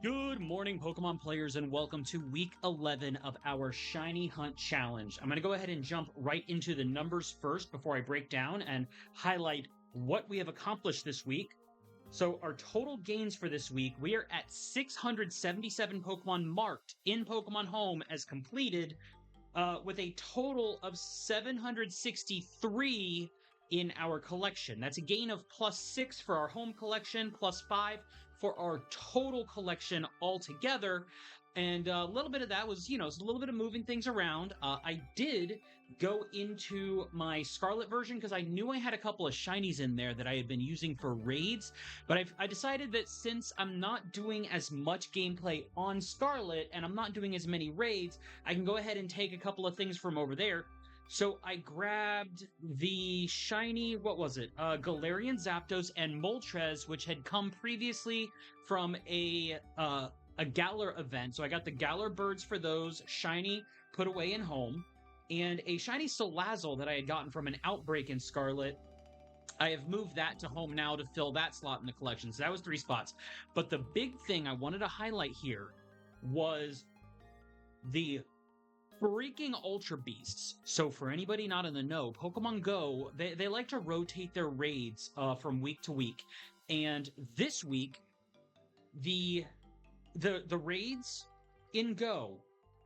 Good morning, Pokemon players, and welcome to week 11 of our Shiny Hunt Challenge. I'm going to go ahead and jump right into the numbers first before I break down and highlight what we have accomplished this week. So, our total gains for this week, we are at 677 Pokemon marked in Pokemon Home as completed, with a total of 763 in our collection. That's a gain of +6 for our home collection, +5 for our total collection altogether. And a little bit of that was, it's a little bit of moving things around. I did go into my Scarlet version because I knew I had a couple of shinies in there that I had been using for raids. But I decided that since I'm not doing as much gameplay on Scarlet and I'm not doing as many raids, I can go ahead and take a couple of things from over there. So I grabbed the shiny, what was it? Galarian Zapdos and Moltres, which had come previously from a Galar event. So I got the Galar birds for those, shiny, put away in home, and a shiny Salazzle that I had gotten from an outbreak in Scarlet. I have moved that to home now to fill that slot in the collection. So that was 3 spots. But the big thing I wanted to highlight here was the freaking Ultra Beasts. So for anybody not in the know, Pokemon Go, they like to rotate their raids from week to week. And this week, the raids in Go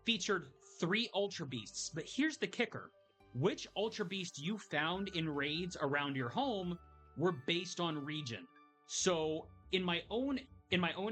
featured 3 Ultra Beasts. But here's the kicker. Which Ultra Beast you found in raids around your home were based on region. So in my own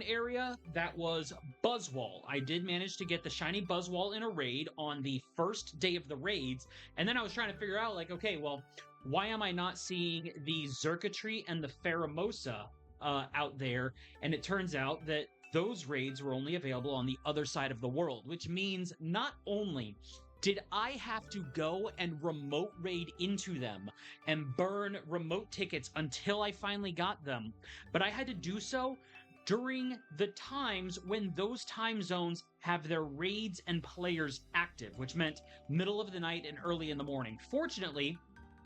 area, that was Buzzwole. I did manage to get the shiny Buzzwole in a raid on the first day of the raids, and then I was trying to figure out, like, okay, well, why am I not seeing the Xurkitree and the Pheromosa out there? And it turns out that those raids were only available on the other side of the world, which means not only did I have to go and remote raid into them and burn remote tickets until I finally got them, but I had to do so during the times when those time zones have their raids and players active, which meant middle of the night and early in the morning. Fortunately,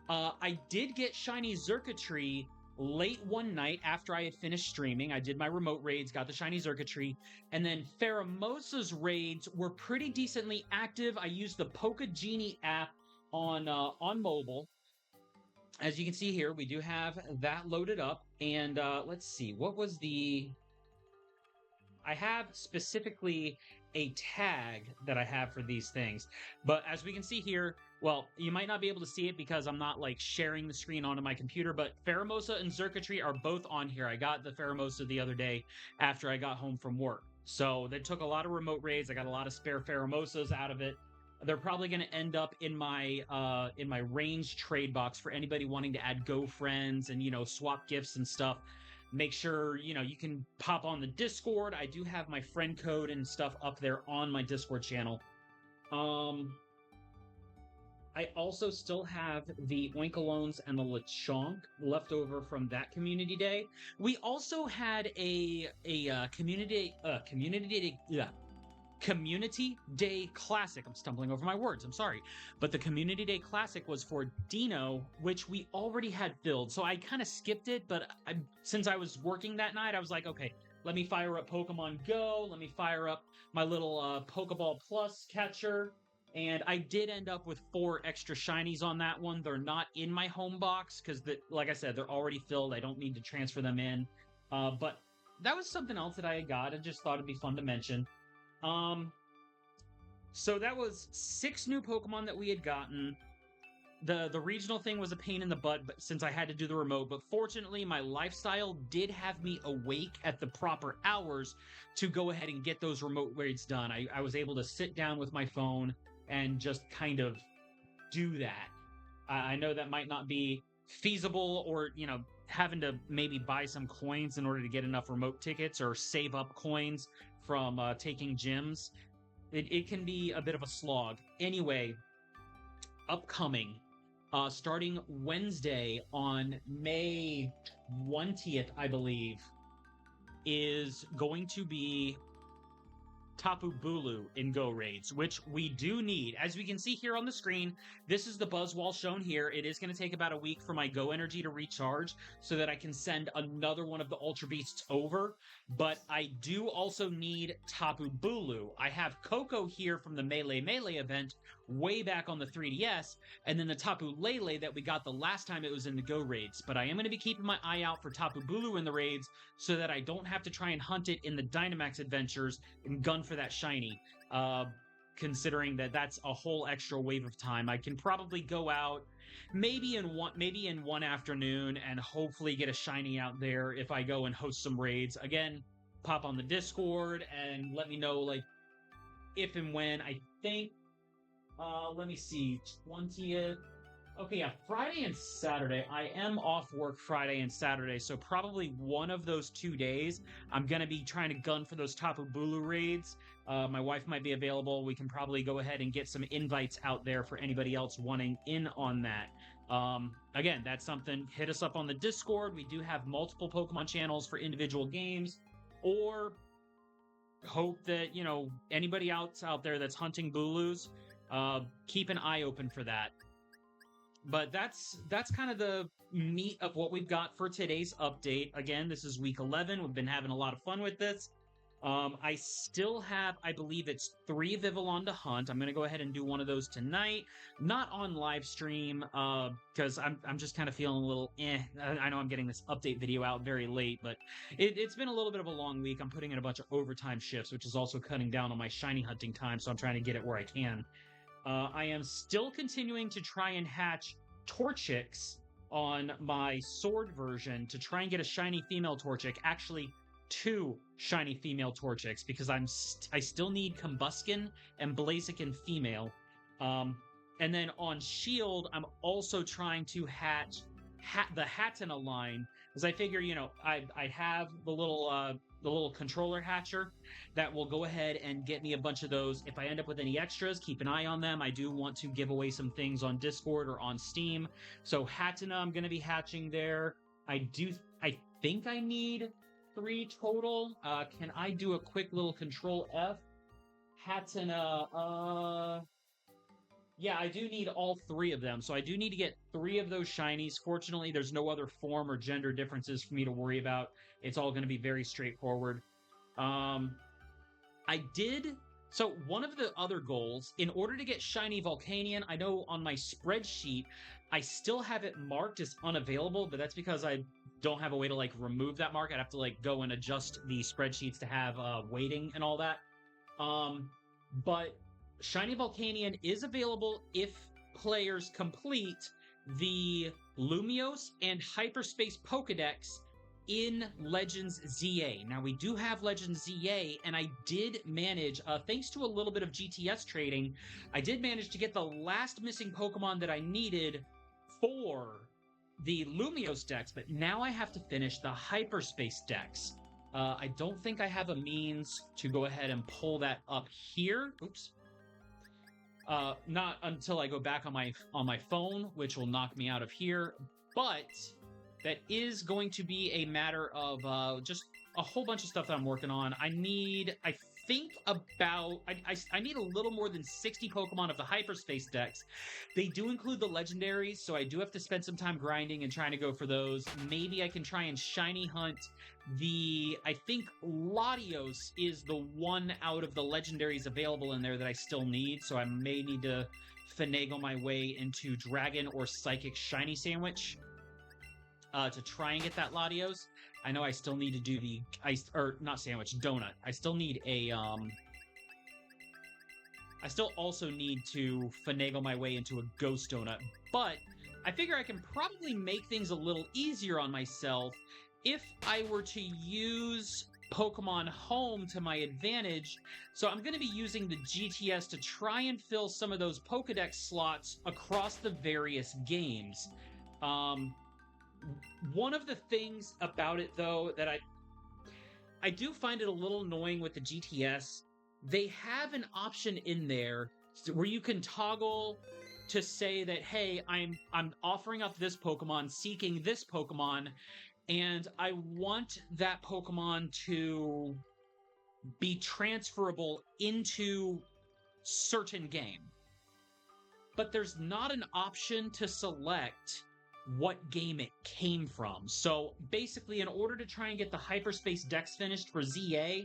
I did get shiny Xurkitree late one night after I had finished streaming. I did my remote raids, got the shiny Xurkitree, and then Pheromosa's raids were pretty decently active. I used the Poke Genie app on mobile. As you can see here, we do have that loaded up, and let's see, what was the... I have specifically a tag that I have for these things, but as we can see here, well, you might not be able to see it because I'm not like sharing the screen onto my computer, but Pheromosa and Xurkitree are both on here. I got the Pheromosa the other day after I got home from work. So they took a lot of remote raids. I got a lot of spare Pheromosas out of it. They're probably going to end up in my range trade box for anybody wanting to add Go friends and, swap gifts and stuff. Make sure, you can pop on the Discord. I do have my friend code and stuff up there on my Discord channel. I also still have the Oinkolones and the Lechonk left over from that community day. We also had a community day classic. I'm stumbling over my words. I'm sorry. But the community day classic was for Dino, which we already had filled. So I kind of skipped it, but since I was working that night, I was like, okay, let me fire up Pokemon Go. Let me fire up my little Pokeball Plus catcher. And I did end up with 4 extra shinies on that one. They're not in my home box because, like I said, they're already filled. I don't need to transfer them in. But that was something else that I had got. I just thought it'd be fun to mention. So that was 6 new Pokemon that we had gotten. The regional thing was a pain in the butt, but since I had to do the remote, but fortunately my lifestyle did have me awake at the proper hours to go ahead and get those remote raids done. I was able to sit down with my phone and just kind of do that. I know that might not be feasible, or, having to maybe buy some coins in order to get enough remote tickets or save up coins from taking gyms. It can be a bit of a slog. Anyway, upcoming, starting Wednesday on May 20th, I believe, is going to be Tapu Bulu in Go Raids, which we do need. As we can see here on the screen, this is the Buzzwall shown here. It is going to take about a week for my Go energy to recharge so that I can send another one of the Ultra Beasts over. But I do also need Tapu Bulu. I have Coco here from the Melee event way back on the 3DS, and then the Tapu Lele that we got the last time it was in the Go Raids. But I am going to be keeping my eye out for Tapu Bulu in the raids so that I don't have to try and hunt it in the Dynamax adventures and gun for that shiny. Considering that that's a whole extra wave of time, I can probably go out maybe in one afternoon and hopefully get a shiny out there if I go and host some raids. Again, pop on the Discord and let me know like if and when. I think let me see, 20th. Okay, yeah, Friday and Saturday. I am off work Friday and Saturday, so probably one of those 2 days, I'm going to be trying to gun for those Tapu Bulu raids. My wife might be available. We can probably go ahead and get some invites out there for anybody else wanting in on that. Again, that's something. Hit us up on the Discord. We do have multiple Pokemon channels for individual games, or hope that, you know, anybody else out there that's hunting Bulus, keep an eye open for that. But that's kind of the meat of what we've got for today's update. Again, this is week 11. We've been having a lot of fun with this. I still have, I believe it's 3 Vivillon to hunt. I'm going to go ahead and do one of those tonight. Not on live stream, because I'm just kind of feeling a little I know I'm getting this update video out very late, but it's been a little bit of a long week. I'm putting in a bunch of overtime shifts, which is also cutting down on my shiny hunting time, so I'm trying to get it where I can. I am still continuing to try and hatch Torchics on my sword version to try and get a shiny female Torchic. Actually, 2 shiny female Torchics, because I still need Combuskin and Blaziken female. And then on Shield, I'm also trying to hatch the Hatenna line, because I figure, you know, I have the little controller hatcher that will go ahead and get me a bunch of those. If I end up with any extras, keep an eye on them. I do want to give away some things on Discord or on Steam. So Hatenna, I'm going to be hatching there. I think I need 3 total. Can I do a quick little Control F? Hatenna, yeah, I do need all 3 of them. So I do need to get 3 of those shinies. Fortunately, there's no other form or gender differences for me to worry about. It's all going to be very straightforward. So one of the other goals, in order to get shiny Volcanion, I know on my spreadsheet, I still have it marked as unavailable, but that's because I don't have a way to, like, remove that mark. I'd have to, like, go and adjust the spreadsheets to have waiting and all that. But shiny Volcanion is available if players complete the Lumiose and Hyperspace Pokedex in Legends ZA. Now, we do have Legends ZA, and I did manage, thanks to a little bit of GTS trading, I did manage to get the last missing Pokemon that I needed for the Lumiose Dex, but now I have to finish the Hyperspace Dex. I don't think I have a means to go ahead and pull that up here. Oops. Not until I go back on my phone, which will knock me out of here, but that is going to be a matter of just a whole bunch of stuff that I'm working on. I need a little more than 60 Pokemon of the Hyperspace Dex. They do include the legendaries, so I do have to spend some time grinding and trying to go for those. Maybe I can try and shiny hunt I think Latios is the one out of the legendaries available in there that I still need, so I may need to finagle my way into Dragon or Psychic Shiny Sandwich to try and get that Latios. I know I still need to do not sandwich, donut. I still need I still also need to finagle my way into a Ghost Donut, but I figure I can probably make things a little easier on myself if I were to use Pokemon Home to my advantage. So I'm going to be using the GTS to try and fill some of those Pokedex slots across the various games. One of the things about it, though, that I do find it a little annoying with the GTS, they have an option in there where you can toggle to say that, hey, I'm offering up this Pokemon, seeking this Pokemon, and I want that Pokemon to be transferable into certain game. But there's not an option to select what game it came from. So basically, in order to try and get the hyperspace dex finished for ZA,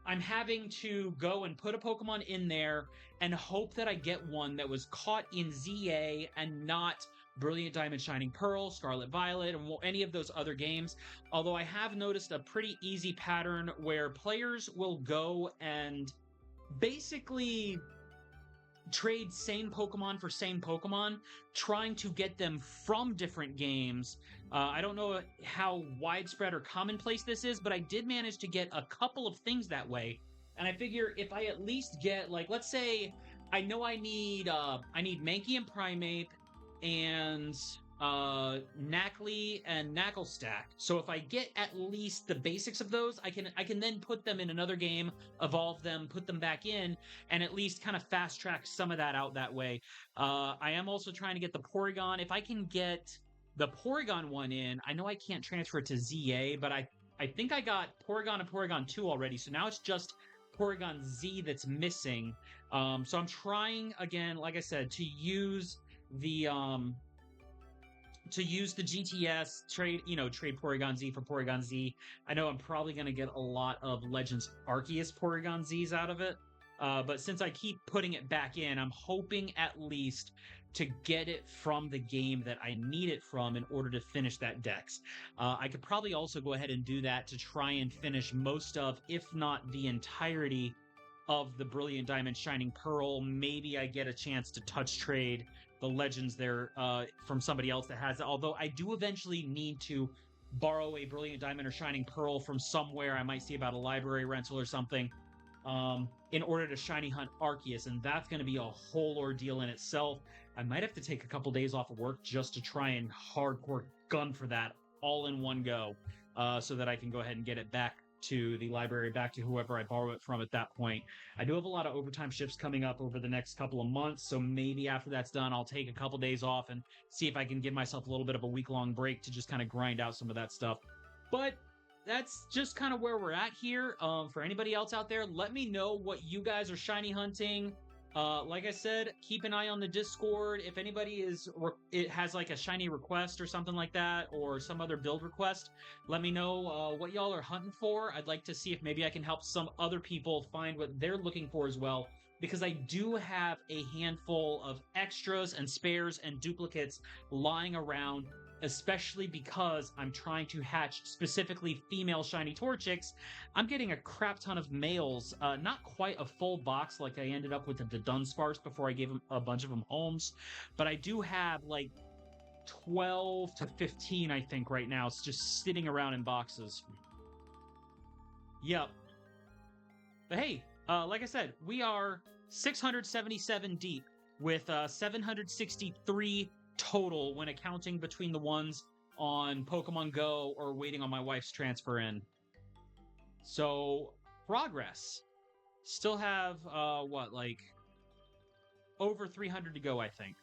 I'm having to go and put a Pokemon in there and hope that I get one that was caught in ZA and not Brilliant Diamond, Shining Pearl, Scarlet Violet, and any of those other games. Although I have noticed a pretty easy pattern where players will go and basically trade same Pokemon for same Pokemon, trying to get them from different games. I don't know how widespread or commonplace this is, but I did manage to get a couple of things that way. And I figure if I at least get, like, let's say I know I need Mankey and Primeape and Knackley and Knacklestack. So if I get at least the basics of those, I can then put them in another game, evolve them, put them back in, and at least kind of fast track some of that out that way. I am also trying to get the Porygon. If I can get the Porygon one in, I know I can't transfer it to ZA, but I think I got Porygon and Porygon 2 already, so now it's just Porygon Z that's missing. So I'm trying again, like I said, to use the GTS, trade Porygon Z for Porygon Z. I know I'm probably going to get a lot of Legends Arceus Porygon Zs out of it. But since I keep putting it back in, I'm hoping at least to get it from the game that I need it from in order to finish that dex. I could probably also go ahead and do that to try and finish most of, if not the entirety, of the Brilliant Diamond Shining Pearl. Maybe I get a chance to touch trade the Legends there from somebody else that has it. Although I do eventually need to borrow a Brilliant Diamond or Shining Pearl from somewhere. I might see about a library rental or something in order to shiny hunt Arceus, and that's going to be a whole ordeal in itself. I might have to take a couple days off of work just to try and hardcore gun for that all in one go, so that I can go ahead and get it back to the library, back to whoever I borrow it from at that point. I do have a lot of overtime shifts coming up over the next couple of months, so maybe after that's done, I'll take a couple days off and see if I can give myself a little bit of a week-long break to just kind of grind out some of that stuff. But that's just kind of where we're at here. For anybody else out there, let me know what you guys are shiny hunting. Like I said, keep an eye on the Discord. If anybody has like a shiny request or something like that, or some other build request, let me know what y'all are hunting for. I'd like to see if maybe I can help some other people find what they're looking for as well, because I do have a handful of extras and spares and duplicates lying around, especially because I'm trying to hatch specifically female shiny Torchics. I'm getting a crap ton of males, not quite a full box like I ended up with the Dunsparce before I gave them a bunch of them homes, but I do have like 12 to 15, I think, right now. It's just sitting around in boxes. Yep. But hey, like I said, we are 677 deep with 763 total when accounting between the ones on Pokemon Go or waiting on my wife's transfer in. So, progress. Still have, over 300 to go, I think.